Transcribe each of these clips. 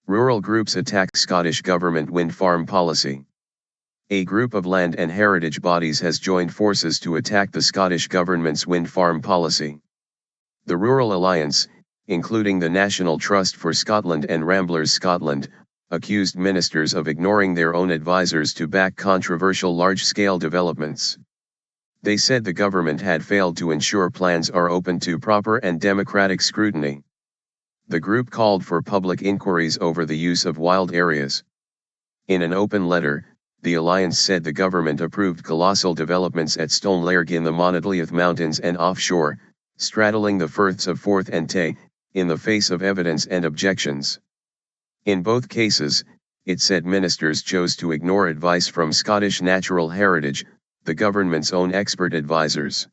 Rural groups attack Scottish government wind farm policy. A group of land and heritage bodies has joined forces to attack the Scottish government's wind farm policy. The Rural Alliance, including the National Trust for Scotland and Ramblers Scotland, accused ministers of ignoring their own advisors to back controversial large-scale developments. They said the government had failed to ensure plans are open to proper and democratic scrutiny. The group called for public inquiries over the use of wild areas. In an open letter, the alliance said the government approved colossal developments at Stonelairg in the Monadhliath Mountains and offshore, straddling the firths of Forth and Tay, in the face of evidence and objections. In both cases, it said ministers chose to ignore advice from Scottish Natural Heritage, the government's own expert advisors.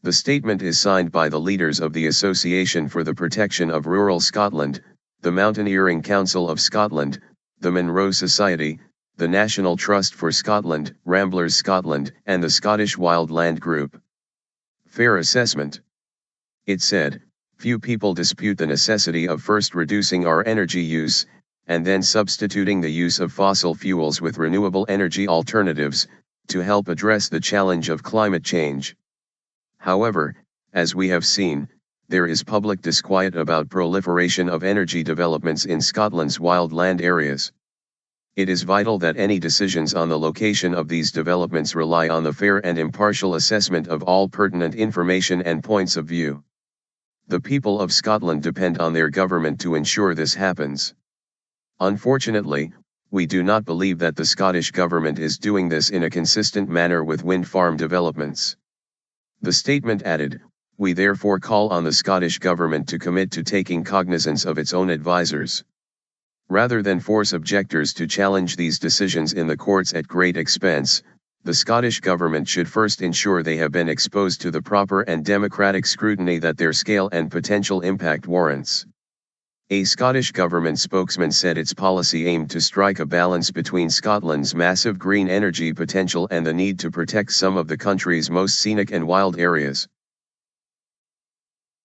The statement is signed by the leaders of the Association for the Protection of Rural Scotland, the Mountaineering Council of Scotland, the Monroe Society, the National Trust for Scotland, Ramblers Scotland, and the Scottish Wildland Group. Fair assessment. It said, few people dispute the necessity of first reducing our energy use, and then substituting the use of fossil fuels with renewable energy alternatives, to help address the challenge of climate change. However, as we have seen, there is public disquiet about proliferation of energy developments in Scotland's wildland areas. It is vital that any decisions on the location of these developments rely on the fair and impartial assessment of all pertinent information and points of view. The people of Scotland depend on their government to ensure this happens. Unfortunately, we do not believe that the Scottish government is doing this in a consistent manner with wind farm developments. The statement added, "We therefore call on the Scottish government to commit to taking cognizance of its own advisors. Rather than force objectors to challenge these decisions in the courts at great expense, the Scottish government should first ensure they have been exposed to the proper and democratic scrutiny that their scale and potential impact warrants." A Scottish government spokesman said its policy aimed to strike a balance between Scotland's massive green energy potential and the need to protect some of the country's most scenic and wild areas.